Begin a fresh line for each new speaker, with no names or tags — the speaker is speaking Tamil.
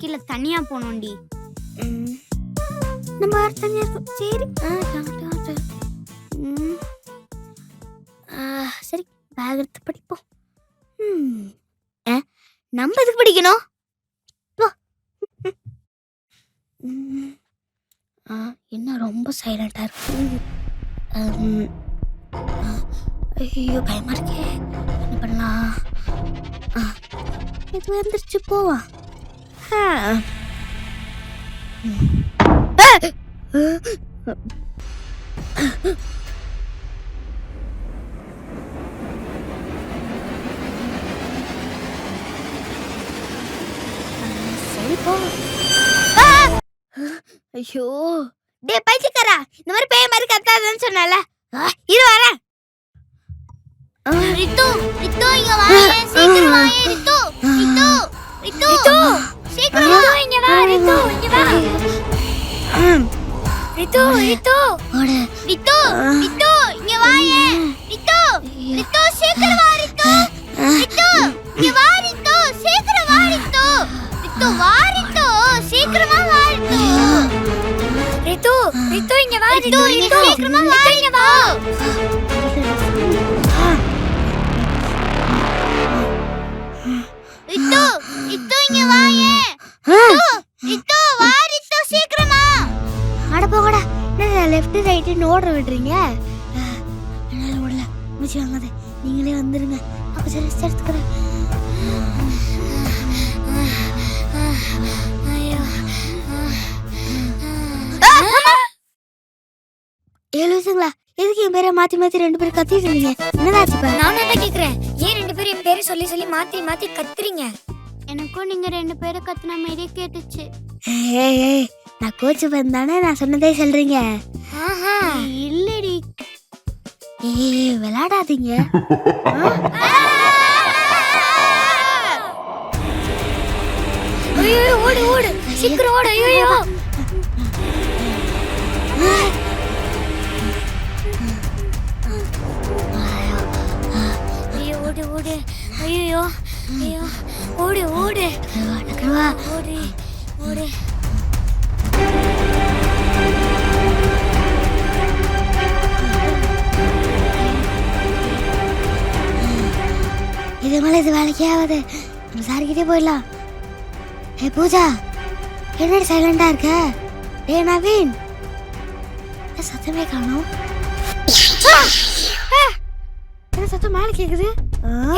கீழே தனியா போனோம்டி.
நம்ம தனியா இருக்கோம். சரி சரி பேக் எடுத்து படிப்போம். நம்ம எதுக்கு படிக்கணும்? என்ன ரொம்ப சைலண்டா இருக்கு. ஐயோ பயமா இருக்கே. என்ன பண்ணலாம்? இது வந்துருச்சு போவா. சரி போ. ஐயோ டே பைத்தியக்காரா, இந்த மாதிரி பேய் மாதிரி கத்தாதன்னு சொன்னல. இரு வரேன்.
ரித்து ரித்து இங்க வாயே, சீக்கிரம் வாயே ரித்து. ரித்து ரித்து ரித்து சீக்கிரம் வா, இங்க வா ரித்து, இங்க வா ரித்து. ரித்து
ஓடு.
ரித்து ரித்து இங்க வாயே ரித்து. ரித்து சீக்கிரம் வா ரித்து. ரித்து இங்க வா ரித்து, சீக்கிரம் வா ரித்து. ரித்து வா ரித்து, சீக்கிரமா வா ரித்து. ரித்து ரித்து இங்க வா ரித்து, சீக்கிரமா வா இங்க வா. ரித்து ரித்து இங்க வாயே. ரித்து வா ரித்து, சீக்கிரமா.
அட போகடா. என்ன லெஃப்ட் ரைட் ஓட விடுறீங்க? என்னால ஓடல. மூச்சு வாங்காத. நீங்களே வந்துருங்க. அப்ப சரி எடுத்துக்கிறேன். ஏழு விஷயங்களா? எதுக்கு என் பேரை மாத்தி மாத்தி ரெண்டு பேரும் கத்திட்டு இருந்தீங்க? என்னதாச்சு இப்ப?
நான் என்ன கேக்குறேன், ஏன் ரெண்டு பேரும் என் பேரை சொல்லி சொல்லி மாத்தி மாத்தி கத்துறீங்க? எனக்கும் நீங்க ரெண்டு பேரும் கத்துன மாதிரி கேட்டுச்சு.
ஏய் நான் கோச்சு வந்தானே, நான் சொன்னதே சொல்றீங்க.
இல்லடி.
ஏய் விளையாடாதீங்க.
ஐயோ ஓடு ஓடு, சீக்கிரம் ஓடு. ஐயோ ஓடு ஓடு. ஐயோ ஐயோ ஓடு ஓடு ஓடு ஓடு.
இது மேல இது வேலைக்கே ஆகாது. நம்ம சார்கிட்டே போயிடலாம். ஏ பூஜா, என்னடி சைலண்டா இருக்க? டே நவீன், சத்தமே காணோம். சத்தம் மேல கேக்குது.